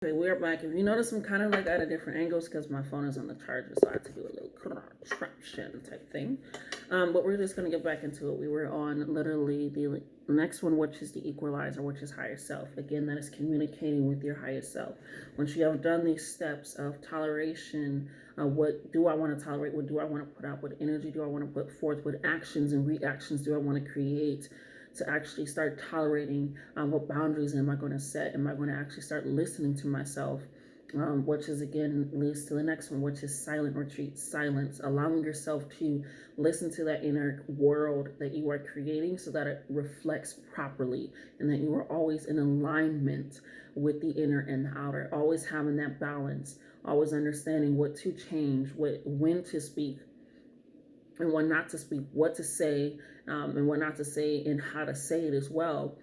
Okay, we're back. If you notice, I'm kind of like at a different angles because my phone is on the charger, so I had to do a little contraption type thing. But we're just gonna get back into it. We were on literally the next one, which is the equalizer, which is higher self. Again, that is communicating with your higher self. Once you have done these steps of toleration, what do I want to tolerate? What do I want to put out? What energy do I want to put forth? What actions and reactions do I want to create? To actually start tolerating what boundaries am I going to set? Am I going to actually start listening to myself? Which is again leads to the next one, which is silent retreat, silence, allowing yourself to listen to that inner world that you are creating so that it reflects properly and that you are always in alignment with the inner and the outer, always having that balance, always understanding what to change, when to speak, and when not to speak, what to say, and what not to say, and how to say it as well.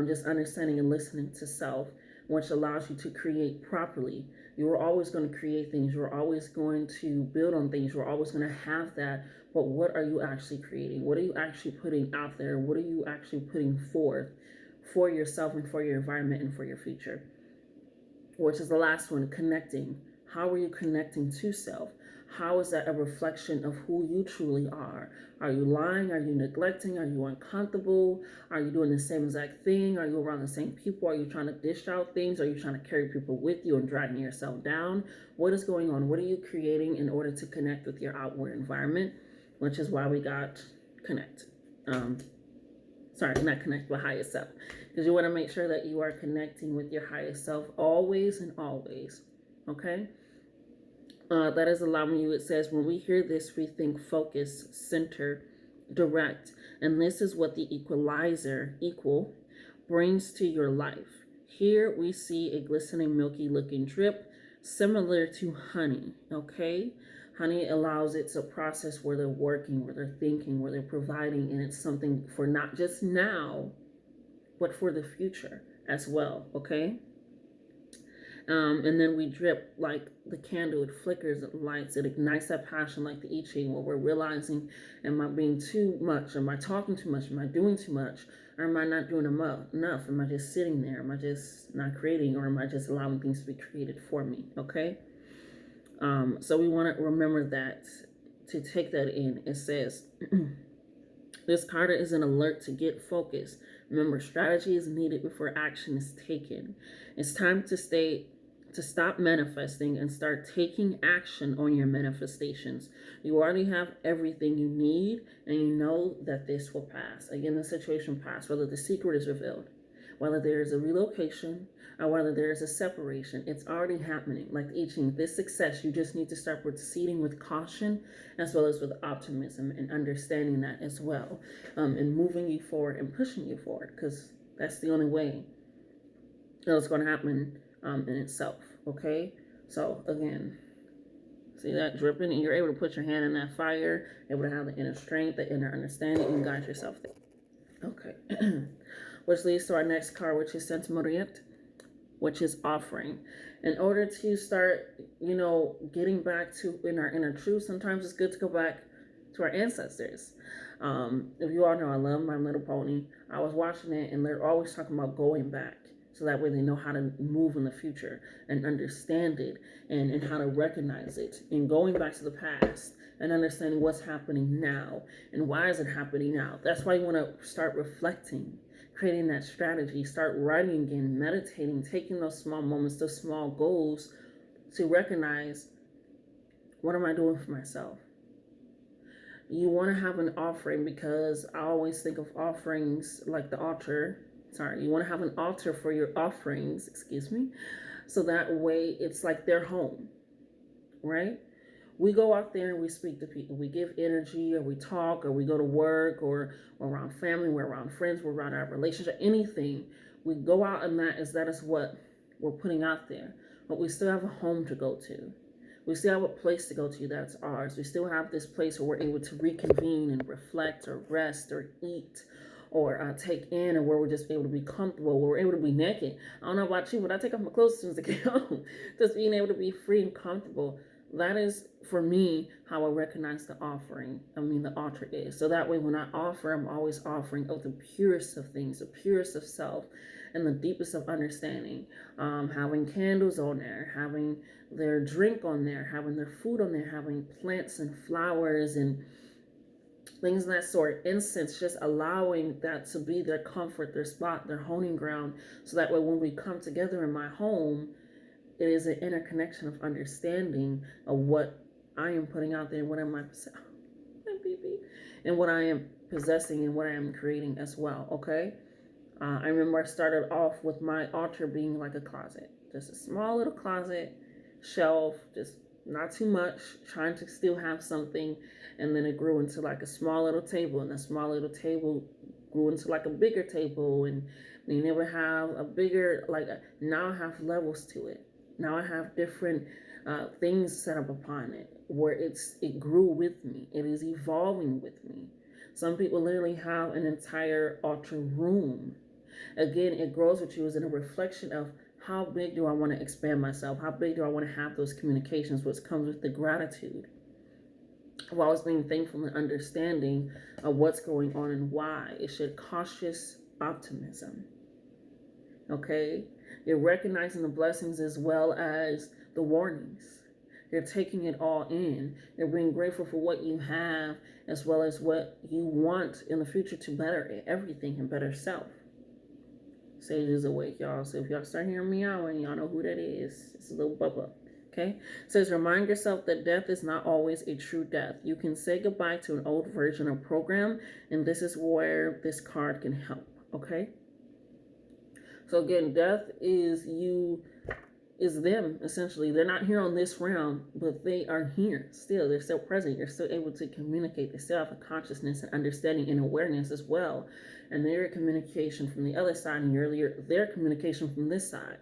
Just understanding and listening to self, which allows you to create properly. You're always going to create things. You're always going to build on things. You're always going to have that. But what are you actually creating? What are you actually putting out there? What are you actually putting forth for yourself and for your environment and for your future? Which is the last one, connecting. How are you connecting to self? How is that a reflection of who you truly are? Are you lying? Are you neglecting? Are you uncomfortable? Are you doing the same exact thing? Are you around the same people? Are you trying to dish out things? Are you trying to carry people with you and dragging yourself down? What is going on? What are you creating in order to connect with your outward environment? Which is why we got connect. Sorry, not connect, but higher self. Because you want to make sure that you are connecting with your higher self always and always. Okay? That is allowing you, it says, when we hear this, we think focus, center, direct. And this is what the equalizer, equal, brings to your life. Here we see a glistening, milky looking drip similar to honey. Okay? Honey allows it's a process where they're working, where they're thinking, where they're providing, and it's something for not just now, but for the future as well. Okay? And then we drip like the candle, it flickers, it lights, it ignites that passion like the I Ching, where we're realizing, am I being too much? Am I talking too much? Am I doing too much? Or am I not doing enough? Am I just sitting there? Am I just not creating? Or am I just allowing things to be created for me? Okay? So we want to remember that, to take that in. It says, this card is an alert to get focused. Remember, strategy is needed before action is taken. It's time to stop manifesting and start taking action on your manifestations. You already have everything you need, and you know that this will pass. Again, the situation passed, whether the secret is revealed, whether there is a relocation, or whether there is a separation. It's already happening. Like the I Ching, this success, you just need to start proceeding with caution as well as with optimism and understanding that as well, and moving you forward and pushing you forward, because that's the only way it's going to happen in itself. Okay? So, again, see that dripping, and you're able to put your hand in that fire, able to have the inner strength, the inner understanding, and guide yourself there. Okay. Which leads to our next card, which is Centimoriet, which is offering. In order to start, getting back to in our inner truth, sometimes it's good to go back to our ancestors. If you all know, I love My Little Pony. I was watching it, and they're always talking about going back, so that way they know how to move in the future and understand it, and how to recognize it, and going back to the past and understanding what's happening now and why is it happening now. That's why you want to start reflecting, creating that strategy, start writing again, meditating, taking those small moments, those small goals to recognize, what am I doing for myself? You want to have an offering, because I always think of offerings like the altar. Sorry, you want to have an altar for your offerings, excuse me, so that way it's like their home, right? We go out there and we speak to people. We give energy, or we talk, or we go to work, or we're around family, we're around friends, we're around our relationship, anything. We go out, and that is what we're putting out there. But we still have a home to go to. We still have a place to go to that's ours. We still have this place where we're able to reconvene and reflect, or rest, or eat, or take in, and where we're just able to be comfortable, where we're able to be naked. I don't know about you, but I take off my clothes as soon as I get home. Just being able to be free and comfortable. That is, for me, how I recognize the altar is. So that way, when I offer, I'm always offering of the purest of things, the purest of self. in the deepest of understanding, having candles on there, having their drink on there, having their food on there, having plants and flowers and things of that sort, incense, just allowing that to be their comfort, their spot, their honing ground, so that way when we come together in my home, it is an interconnection of understanding of what I am putting out there and what am I and what I am possessing and what I am creating as well. Okay. I remember I started off with my altar being like a closet, just a small little closet, shelf, just not too much, trying to still have something. And then it grew into like a small little table, and a small little table grew into like a bigger table, and being able to have a bigger, now I have levels to it. Now I have different things set up upon it where it grew with me. It is evolving with me. Some people literally have an entire altar room. Again, it grows with you as in a reflection of how big do I want to expand myself? How big do I want to have those communications, which comes with the gratitude of always being thankful and understanding of what's going on and why. It should cautious optimism. Okay? You're recognizing the blessings as well as the warnings. You're taking it all in. You're being grateful for what you have as well as what you want in the future to better everything and better self. Sage is awake, y'all. So if y'all start hearing meowing, y'all know who that is. It's a little Bubba. Okay? It says, remind yourself that death is not always a true death. You can say goodbye to an old version of program, and this is where this card can help. Okay? So again, death is them, essentially. They're not here on this realm, but they are here still. They're still present. You're still able to communicate. They still have a consciousness and understanding and awareness as well. And their communication from the other side, and their communication from this side.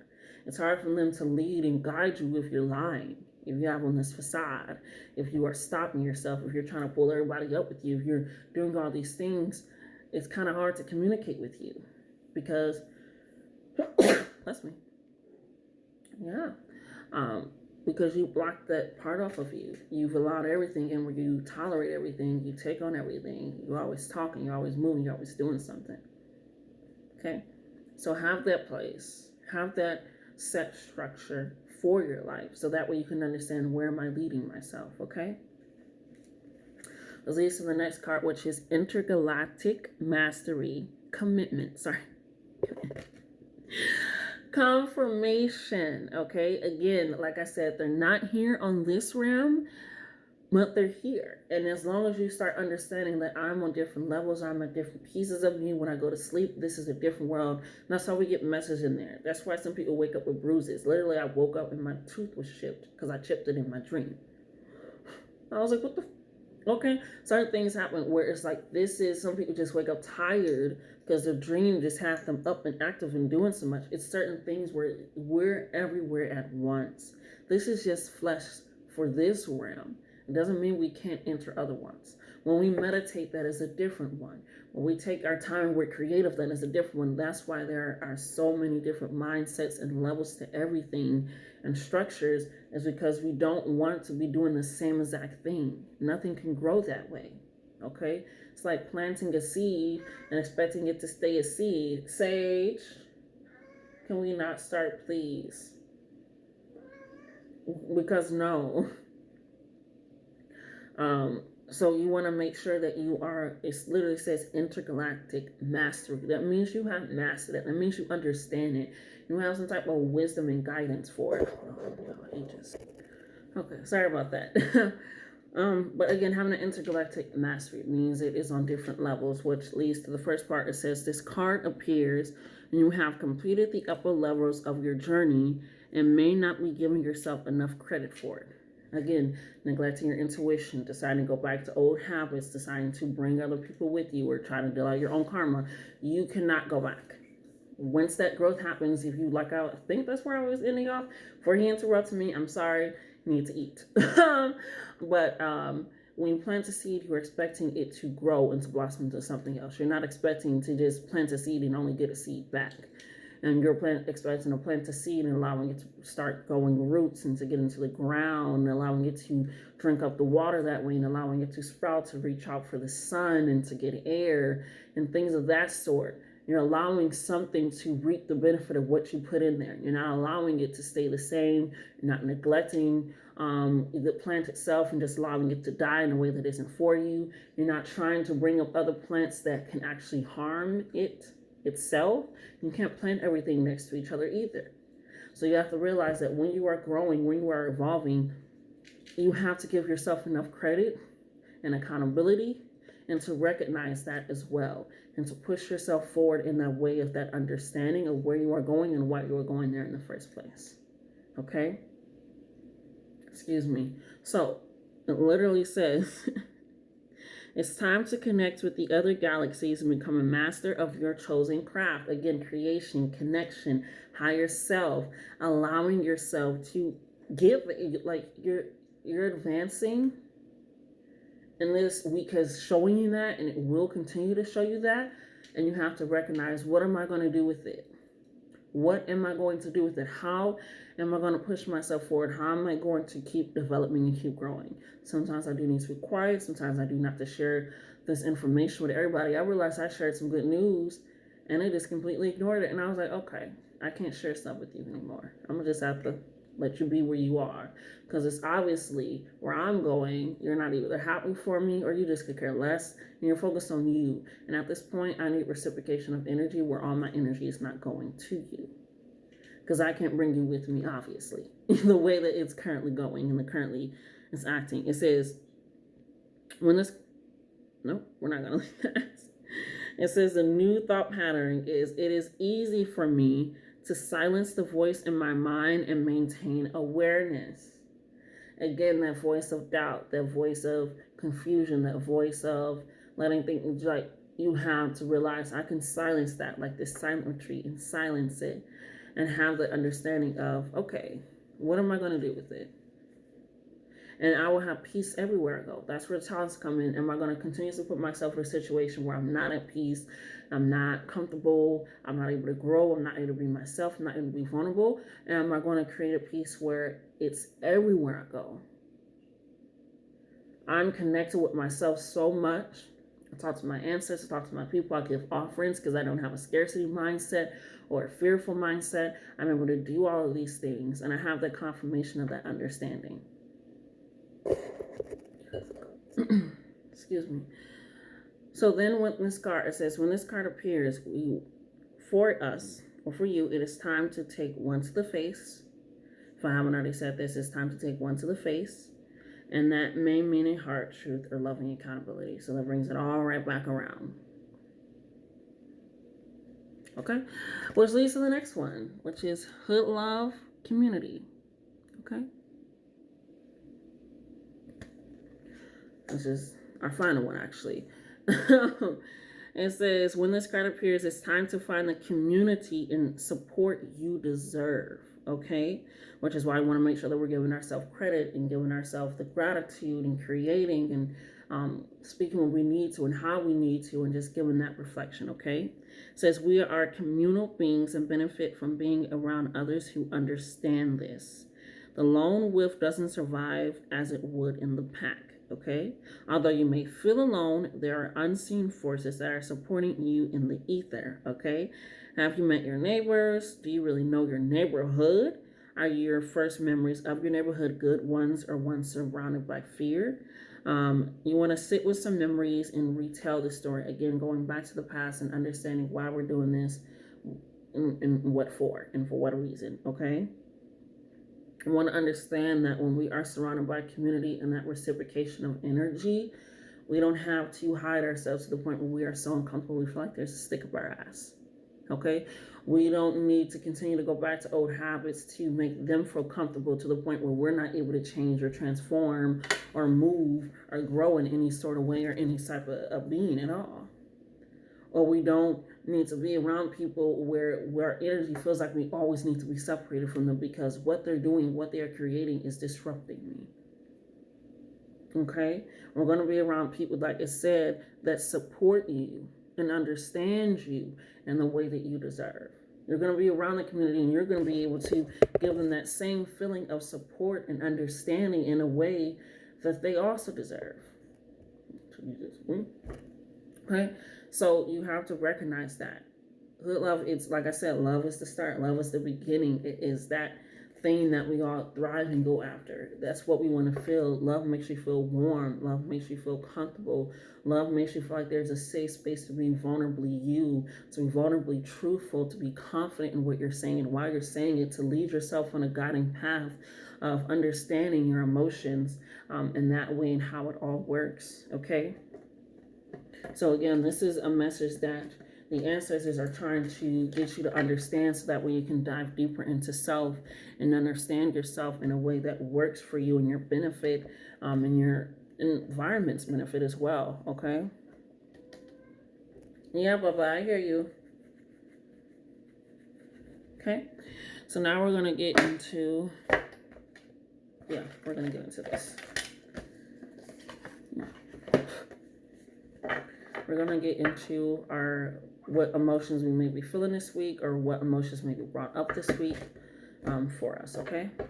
It's hard for them to lead and guide you if you're lying, if you have on this facade, if you are stopping yourself, if you're trying to pull everybody up with you, if you're doing all these things. It's kind of hard to communicate with you because, bless me. Yeah. Because you blocked that part off of you. You've allowed everything in where you tolerate everything, you take on everything, you're always talking, you're always moving, you're always doing something. Okay? So have that place. Have that set structure for your life so that way you can understand where am I leading myself, okay? This leads to the next card, which is Intergalactic Mastery Commitment. Sorry. Confirmation, okay? Again, like I said, they're not here on this realm, but they're here. And as long as you start understanding that I'm on different levels, I'm at different pieces of me. When I go to sleep, this is a different world. And that's how we get messages in there. That's why some people wake up with bruises. Literally, I woke up and my tooth was chipped because I chipped it in my dream. I was like, what the okay? Certain things happen where it's like some people just wake up tired because their dream just has them up and active and doing so much. It's certain things where we're everywhere at once. This is just flesh for this realm. It doesn't mean we can't enter other ones. When we meditate, that is a different one. When we take our time, we're creative, that is a different one. That's why there are so many different mindsets and levels to everything and structures, is because we don't want to be doing the same exact thing. Nothing can grow that way. Okay? It's like planting a seed and expecting it to stay a seed. Sage, can we not start, please? Because no. So you want to make sure that you are, it literally says intergalactic mastery. That means you have mastered it. That means you understand it. You have some type of wisdom and guidance for it. Okay, sorry about that. But again, having an intergalactic mastery means it is on different levels, which leads to the first part. It says this card appears and you have completed the upper levels of your journey and may not be giving yourself enough credit for it. Again, neglecting your intuition, deciding to go back to old habits, deciding to bring other people with you, or trying to deal out your own karma. You cannot go back. Once that growth happens, if you I think that's where I was ending off. Before he interrupted me, I'm sorry, you need to eat. But when you plant a seed, you're expecting it to grow and to blossom into something else. You're not expecting to just plant a seed and only get a seed back. And you're expecting to plant a seed and allowing it to start growing roots and to get into the ground, and allowing it to drink up the water that way, and allowing it to sprout, to reach out for the sun and to get air and things of that sort. You're allowing something to reap the benefit of what you put in there. You're not allowing it to stay the same. You're not neglecting the plant itself and just allowing it to die in a way that isn't for you. You're not trying to bring up other plants that can actually harm it itself. You can't plant everything next to each other either. So you have to realize that when you are growing, when you are evolving, you have to give yourself enough credit and accountability, and to recognize that as well, and to push yourself forward in that way of that understanding of where you are going and why you are going there in the first place. Okay? Excuse me. So it literally says it's time to connect with the other galaxies and become a master of your chosen craft. Again, creation, connection, higher self, allowing yourself to give, like you're advancing. And this week is showing you that, and it will continue to show you that. And you have to recognize, what am I going to do with it? What am I going to do with it? How am I going to push myself forward? How am I going to keep developing and keep growing? Sometimes I do need to be quiet. Sometimes I do not have to share this information with everybody. I realized I shared some good news, and they just completely ignored it. And I was like, okay, I can't share stuff with you anymore. I'm going to just have to let you be where you are, because it's obviously where I'm going. You're not either happy for me, or you just could care less, and you're focused on you. And at this point, I need reciprocation of energy where all my energy is not going to you, because I can't bring you with me, obviously, the way that it's currently going and the currently it's acting. It says, when this, no, we're not going to leave that. It says the new thought pattern is, it is easy for me to silence the voice in my mind and maintain awareness. Again, that voice of doubt, that voice of confusion, that voice of letting things, like, you have to realize I can silence that, like this silent retreat, and silence it, and have the understanding of, okay, what am I going to do with it? And I will have peace everywhere I go. That's where the challenge come in. Am I going to continuously put myself in a situation where I'm not at peace, I'm not comfortable, I'm not able to grow, I'm not able to be myself, I'm not able to be vulnerable? And am I going to create a peace where it's everywhere I go? I'm connected with myself so much. I talk to my ancestors, I talk to my people, I give offerings because I don't have a scarcity mindset or a fearful mindset. I'm able to do all of these things, and I have that confirmation of that understanding. Excuse me. So then when this card, it says, when this card appears, for us, or for you, it is time to take one to the face. If I haven't already said this, it's time to take one to the face. And that may mean a heart, truth, or loving accountability. So that brings it all right back around. Okay? Which leads to the next one, which is hood love community. Okay? This is our final one, actually. It says, when this card appears, it's time to find the community and support you deserve. Okay? Which is why I want to make sure that we're giving ourselves credit and giving ourselves the gratitude and creating and speaking when we need to and how we need to, and just giving that reflection. Okay? It says, we are communal beings and benefit from being around others who understand this. The lone wolf doesn't survive as it would in the pack. Okay? Although you may feel alone, there are unseen forces that are supporting you in the ether. Okay? Have you met your neighbors? Do you really know your neighborhood? Are your first memories of your neighborhood good ones or ones surrounded by fear? You want to sit with some memories and retell the story. Again, going back to the past and understanding why we're doing this and what for and for what reason. Okay? I want to understand that when we are surrounded by community and that reciprocation of energy, we don't have to hide ourselves to the point where we are so uncomfortable we feel like there's a stick up our ass. Okay? We don't need to continue to go back to old habits to make them feel comfortable to the point where we're not able to change or transform or move or grow in any sort of way or any type of being at all. Or we don't need to be around people where our energy feels like we always need to be separated from them, because what they're doing, what they are creating is disrupting me. Okay? We're going to be around people, like I said, that support you and understand you in the way that you deserve. You're going to be around the community and you're going to be able to give them that same feeling of support and understanding in a way that they also deserve. Okay? So you have to recognize that. Good love, it's like I said, love is the start, love is the beginning. It is that thing that we all thrive and go after. That's what we want to feel. Love makes you feel warm. Love makes you feel comfortable. Love makes you feel like there's a safe space to be vulnerably you, to be vulnerably truthful, to be confident in what you're saying and why you're saying it, to lead yourself on a guiding path of understanding your emotions in that way and how it all works. Okay. So again, this is a message that the ancestors are trying to get you to understand so that way you can dive deeper into self and understand yourself in a way that works for you and your benefit and your environment's benefit as well. Okay. Yeah, Baba, I hear you. Okay. So now we're going to get into, we're going to get into this. We're going to get into what emotions we may be feeling this week or what emotions may be brought up this week for us, okay? Oh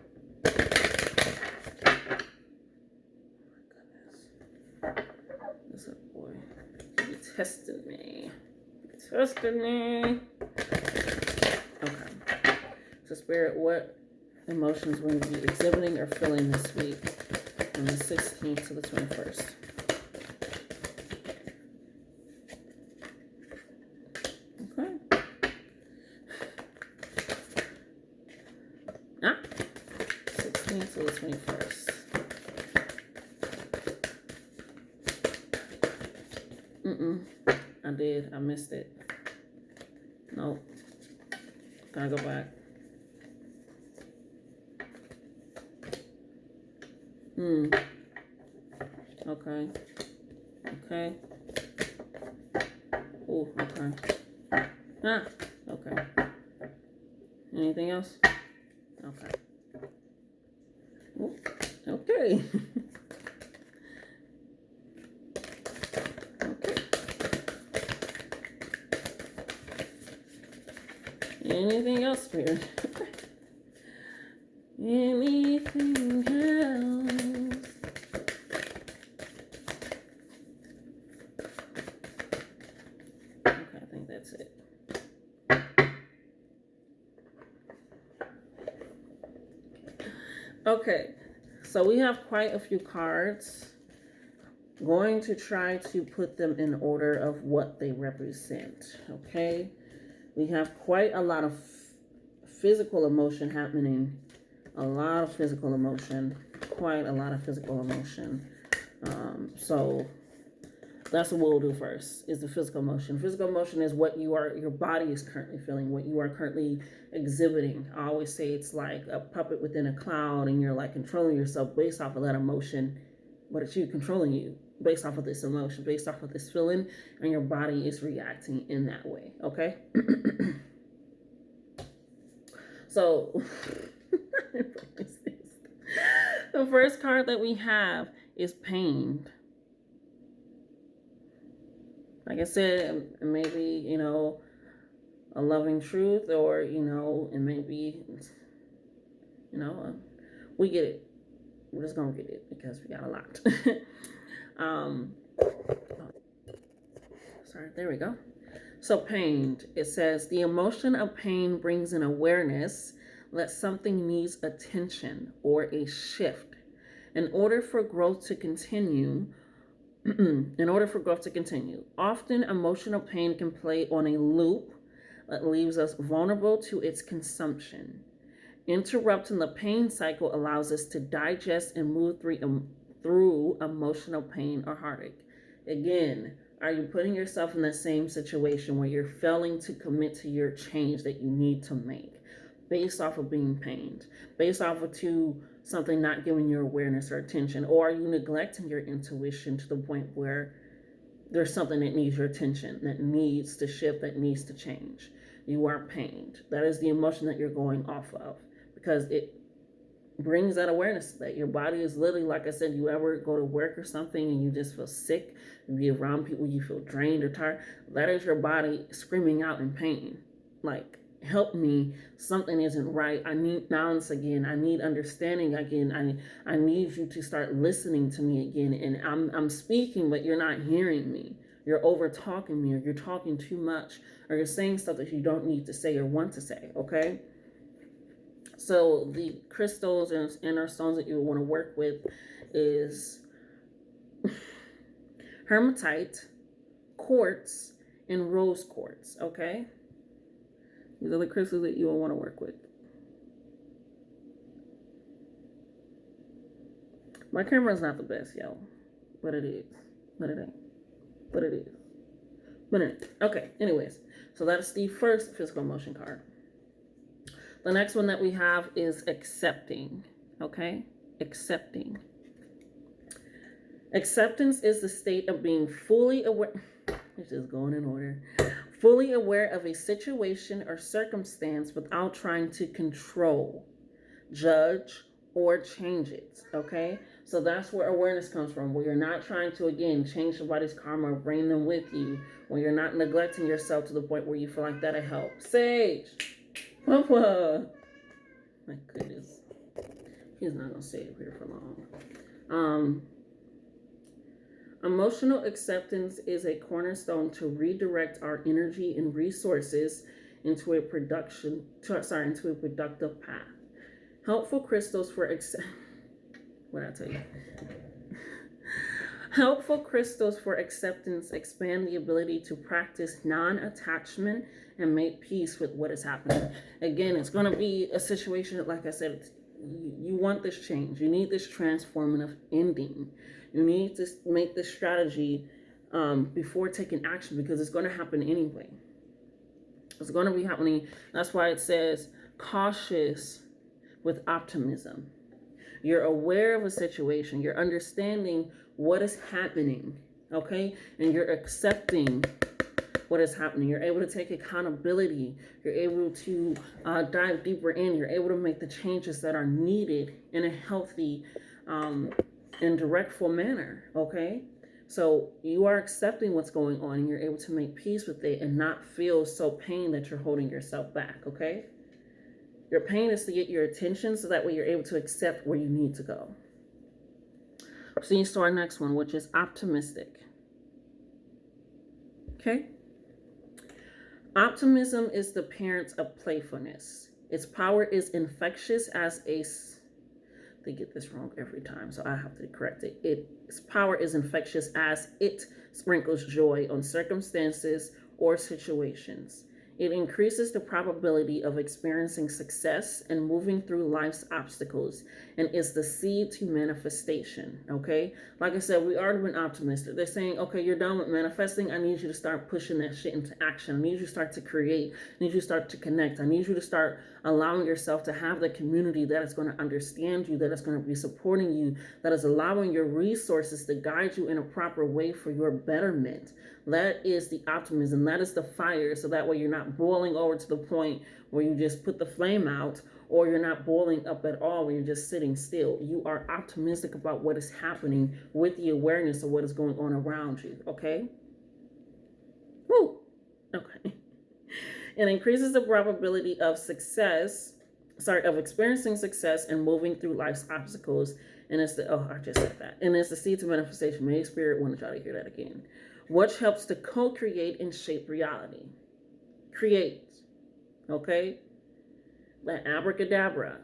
my goodness. This boy. He tested me. Okay. So Spirit, what emotions will you be exhibiting or feeling this week from the 16th to the 21st? Okay. 16th to the 21st. I did. I missed it. Nope. Gotta go back. Okay. Okay. Oh, okay. Okay. Anything else? Okay. Ooh, okay. Okay. Anything else, Spirit? Anything else? Okay, I think that's it. Okay, so we have quite a few cards. Going to try to put them in order of what they represent, okay? We have quite a lot of physical emotion happening. A lot of physical emotion. Quite a lot of physical emotion. So that's what we'll do first, is the physical emotion. Physical emotion is what your body is currently feeling, what you are currently exhibiting. I always say it's like a puppet within a cloud, and you're like controlling yourself based off of that emotion, but it's you controlling you based off of this emotion, based off of this feeling, and your body is reacting in that way, okay? So, the first card that we have is pained. Like I said, maybe, a loving truth, or, it may be, we get it. We're just going to get it because we got a lot. Sorry, there we go. So pained, it says, the emotion of pain brings an awareness that something needs attention or a shift. In order for growth to continue, often emotional pain can play on a loop that leaves us vulnerable to its consumption. Interrupting the pain cycle allows us to digest and move through emotional pain or heartache. Again, are you putting yourself in the same situation where you're failing to commit to your change that you need to make based off of being pained, based off of something not giving you awareness or attention? Or are you neglecting your intuition to the point where there's something that needs your attention, that needs to shift, that needs to change? You are pained. That is the emotion that you're going off of, because it brings that awareness that your body is literally, like I said, you ever go to work or something and you just feel sick, you be around people, you feel drained or tired, that is your body screaming out in pain. Like, help me, something isn't right. I need balance again. I need understanding again. I need you to start listening to me again. And I'm speaking, but you're not hearing me. You're over talking me, or you're talking too much, or you're saying stuff that you don't need to say or want to say, okay? So the crystals and our stones that you want to work with is hematite, quartz, and rose quartz, okay? These are the crystals that you will want to work with. My camera's not the best, yo. But it is. But it ain't. But it is. But it ain't. Okay, anyways. So that's the first physical emotion card. The next one that we have is accepting. Okay? Accepting. Acceptance is the state of being fully aware. It's just going in order. Fully aware of a situation or circumstance without trying to control, judge, or change it. Okay? So that's where awareness comes from, where you're not trying to, again, change somebody's karma or bring them with you, when you're not neglecting yourself to the point where you feel like that'll help. Sage! Papa! My goodness. He's not going to stay up here for long. Emotional acceptance is a cornerstone to redirect our energy and resources into a productive path. Helpful crystals for what I tell you. Helpful crystals for acceptance expand the ability to practice non-attachment and make peace with what is happening. Again, it's going to be a situation, like I said, you want this change. You need this transformative ending. You need to make this strategy before taking action, because it's going to happen anyway. It's going to be happening. That's why it says cautious with optimism. You're aware of a situation. You're understanding what is happening, okay? And you're accepting what is happening. You're able to take accountability. You're able to dive deeper in. You're able to make the changes that are needed in a healthy and directful manner, okay? So you are accepting what's going on, and you're able to make peace with it and not feel so pain that you're holding yourself back, okay? Your pain is to get your attention, so that way you're able to accept where you need to go. Proceeding to our next one, which is optimistic. Okay? Optimism is the parent of playfulness. Its power is infectious as a... They get this wrong every time, so I have to correct it. Its power is infectious as it sprinkles joy on circumstances or situations. It increases the probability of experiencing success and moving through life's obstacles, and is the seed to manifestation, okay? Like I said, we already been optimistic. They're saying, okay, you're done with manifesting. I need you to start pushing that shit into action. I need you to start to create. I need you to start to connect. I need you to start allowing yourself to have the community that is going to understand you, that is going to be supporting you, that is allowing your resources to guide you in a proper way for your betterment. That is the optimism. That is the fire. So that way you're not boiling over to the point where you just put the flame out, or you're not boiling up at all where you're just sitting still. You are optimistic about what is happening with the awareness of what is going on around you, okay? Woo! Okay. It increases the probability of experiencing success and moving through life's obstacles. And it's I just said that. And it's the seed to manifestation. May Spirit want to try to hear that again. Which helps to co-create and shape reality. Create. Okay? Like abracadabra.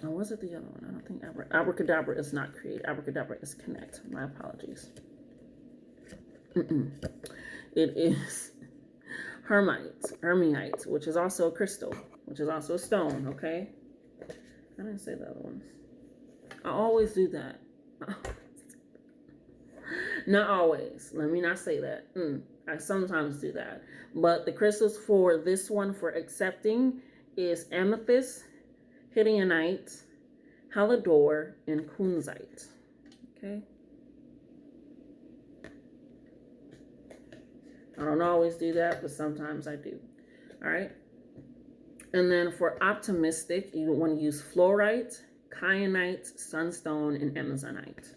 Oh, was it the other one? I don't think abracadabra is not create. Abracadabra is connect. My apologies. It is hermite, which is also a crystal, which is also a stone, okay? I didn't say the other ones. I always do that. Not always. Let me not say that. I sometimes do that. But the crystals for this one for accepting is amethyst, hidyonite, halidor, and kunzite. Okay? I don't always do that, but sometimes I do. All right? And then for optimistic, you want to use fluorite, kyanite, sunstone, and amazonite.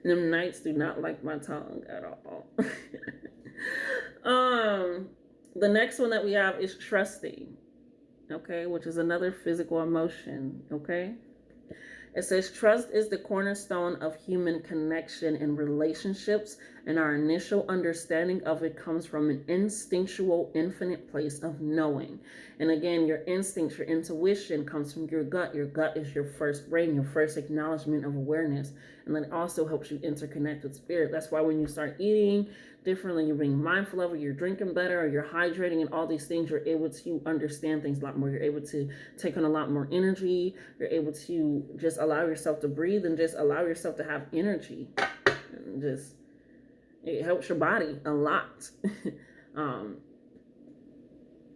Them nights do not like my tongue at all. The next one that we have is trusting, okay, which is another physical emotion, okay? It says trust is the cornerstone of human connection and relationships, and our initial understanding of it comes from an instinctual, infinite place of knowing. And again, your instincts, your intuition comes from your gut. Your gut is your first brain, your first acknowledgement of awareness. And then it also helps you interconnect with spirit. That's why when you start eating differently, you're being mindful of it, you're drinking better, or you're hydrating, and all these things, you're able to understand things a lot more. You're able to take on a lot more energy. You're able to just allow yourself to breathe and just allow yourself to have energy. And just, it helps your body a lot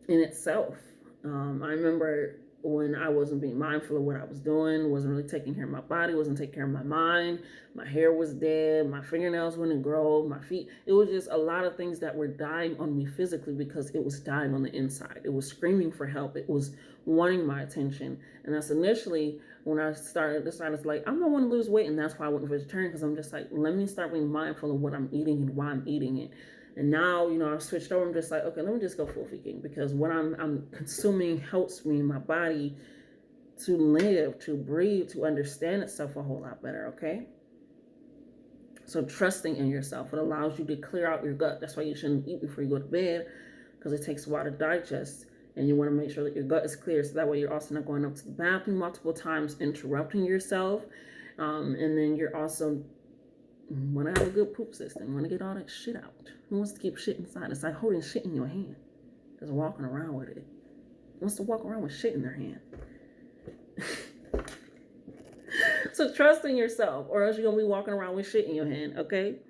in itself. I remember when I wasn't being mindful of what I was doing, wasn't really taking care of my body, wasn't taking care of my mind. My hair was dead, my fingernails wouldn't grow, my feet. It was just a lot of things that were dying on me physically because it was dying on the inside. It was screaming for help. It was wanting my attention. And that's initially when I decided like, I'm gonna want to lose weight. And that's why I went to vegetarian, because I'm just like, let me start being mindful of what I'm eating and why I'm eating it. And now, I've switched over. I'm just like, okay, let me just go full vegan, because what I'm consuming helps me, my body, to live, to breathe, to understand itself a whole lot better, okay? So trusting in yourself, it allows you to clear out your gut. That's why you shouldn't eat before you go to bed, because it takes a while to digest. And you want to make sure that your gut is clear, so that way you're also not going up to the bathroom multiple times, interrupting yourself. And then you're also want to have a good poop system. Want to get all that shit out. Who wants to keep shit inside? It's like holding shit in your hand. Just walking around with it. Who wants to walk around with shit in their hand? So trust in yourself, or else you're going to be walking around with shit in your hand, okay?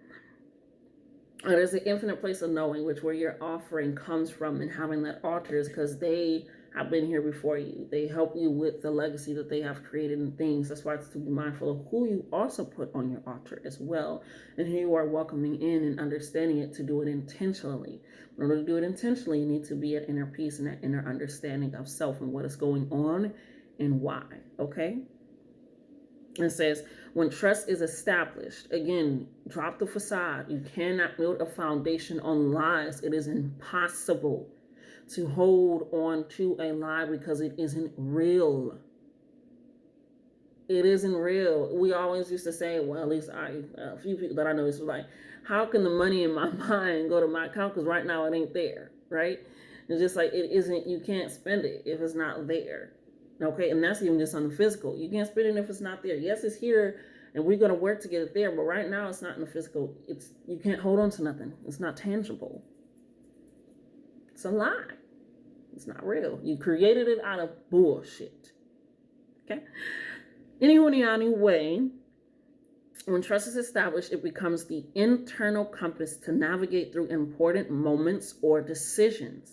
There's an infinite place of knowing, which where your offering comes from, and having that altar is because they have been here before you. They help you with the legacy that they have created and things. That's why it's to be mindful of who you also put on your altar as well, and who you are welcoming in and understanding it, to do it intentionally. In order to do it intentionally, you need to be at inner peace and that inner understanding of self and what is going on and why, okay? It says, when trust is established, again, drop the facade. You cannot build a foundation on lies. It is impossible to hold on to a lie because it isn't real. It isn't real. We always used to say, well, at least a few people that I know, is like, how can the money in my mind go to my account? Because right now it ain't there, right? It's just like, it isn't, you can't spend it if it's not there. Okay, and that's even just on the physical. You can't spend it if it's not there. Yes, it's here, and we're gonna work to get it there. But right now, it's not in the physical. You can't hold on to nothing. It's not tangible. It's a lie. It's not real. You created it out of bullshit. Okay. Anyway, when trust is established, it becomes the internal compass to navigate through important moments or decisions.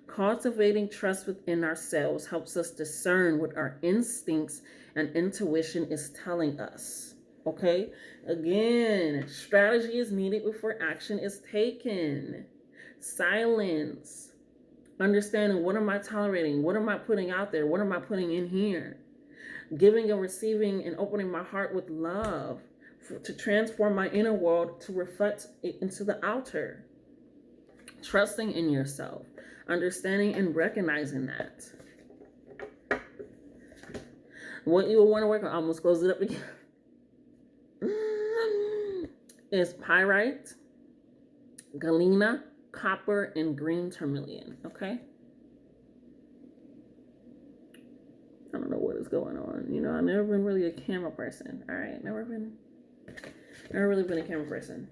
Cultivating trust within ourselves helps us discern what our instincts and intuition is telling us. Okay? Again, strategy is needed before action is taken. Silence. Understanding, what am I tolerating? What am I putting out there? What am I putting in here? Giving and receiving and opening my heart with love to transform my inner world to reflect it into the outer. Trusting in yourself. Understanding and recognizing that. What you will want to work on, I almost close it up again, is pyrite, galena, copper, and green tourmaline. Okay? I don't know what is going on. I've never been really a camera person. All right, never really been a camera person.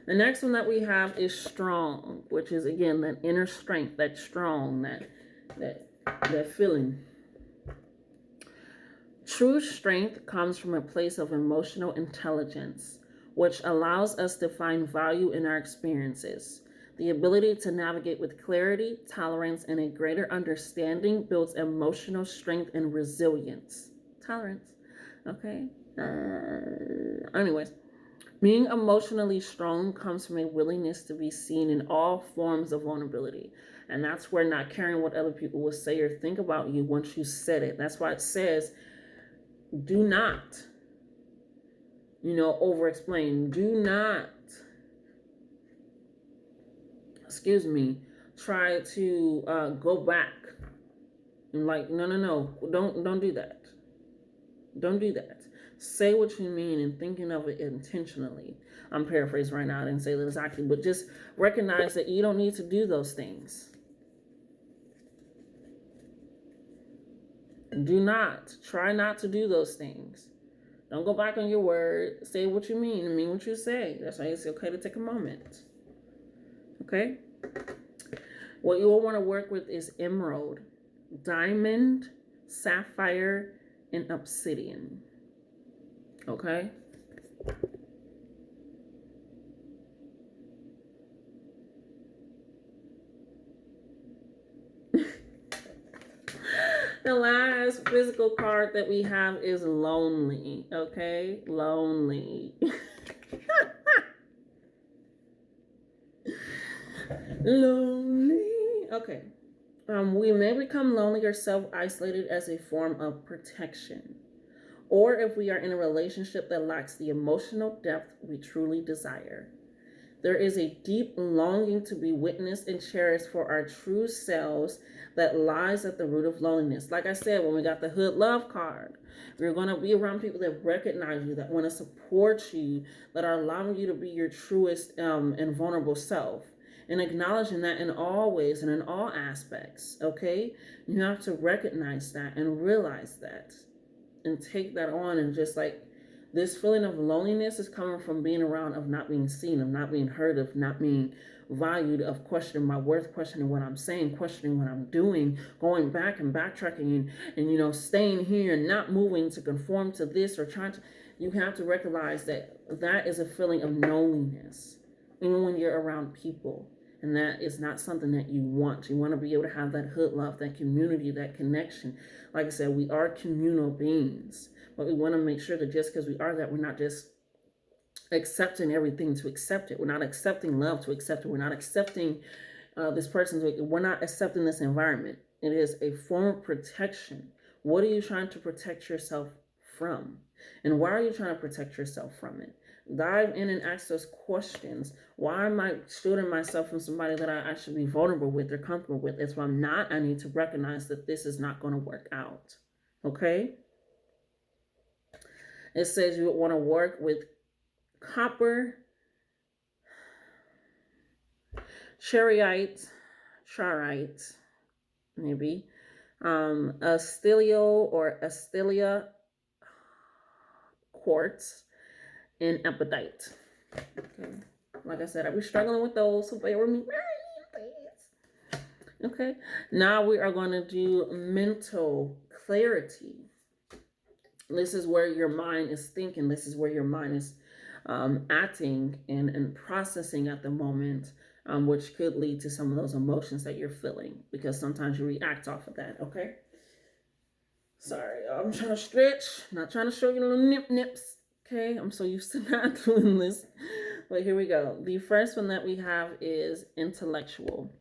The next one that we have is strong, which is, again, that inner strength, that strong, that feeling. True strength comes from a place of emotional intelligence, which allows us to find value in our experiences. The ability to navigate with clarity, tolerance, and a greater understanding builds emotional strength and resilience. Tolerance, okay? Anyways. Being emotionally strong comes from a willingness to be seen in all forms of vulnerability. And that's where not caring what other people will say or think about you once you said it. That's why it says, do not, over-explain. Do not, try to go back. And like, no, don't do that. Don't do that. Say what you mean and thinking of it intentionally. I'm paraphrasing right now. I didn't say that exactly, but just recognize that you don't need to do those things. Try not to do those things. Don't go back on your word. Say what you mean and mean what you say. That's why it's okay to take a moment. Okay? What you will want to work with is emerald, diamond, sapphire, and obsidian. Okay? The last physical card that we have is lonely. Okay? Lonely. Lonely. Okay. We may become lonely or self-isolated as a form of protection, or if we are in a relationship that lacks the emotional depth we truly desire. There is a deep longing to be witnessed and cherished for our true selves that lies at the root of loneliness. Like I said, when we got the Hood Love card, we're going to be around people that recognize you, that want to support you, that are allowing you to be your truest and vulnerable self. And acknowledging that in all ways and in all aspects, okay? You have to recognize that and realize that and take that on. And just like this feeling of loneliness is coming from being around, of not being seen, of not being heard, of not being valued, of questioning my worth, questioning what I'm saying, questioning what I'm doing, going back and backtracking and staying here and not moving to conform to this or trying to. You have to recognize that that is a feeling of loneliness, even when you're around people. And that is not something that you want. You want to be able to have that hood love, that community, that connection. Like I said, we are communal beings. But we want to make sure that just because we are that, we're not just accepting everything to accept it. We're not accepting love to accept it. We're not accepting this person. We're not accepting this environment. It is a form of protection. What are you trying to protect yourself from? And why are you trying to protect yourself from it? Dive in and ask those questions. Why am I shielding myself from somebody that I should be vulnerable with or comfortable with? If I'm not, I need to recognize that this is not going to work out. Okay? It says you want to work with copper, charoite, maybe, Astilio or Astilia quartz, and apatite. Okay. Like I said, I'll be struggling with those, so bear with me. Okay. Now we are going to do mental clarity. This is where your mind is thinking. This is where your mind is acting and processing at the moment, which could lead to some of those emotions that you're feeling, because sometimes you react off of that. Okay. Sorry, I'm trying to stretch. Not trying to show you little nips. Okay, I'm so used to not doing this. But here we go. The first one that we have is intellectual.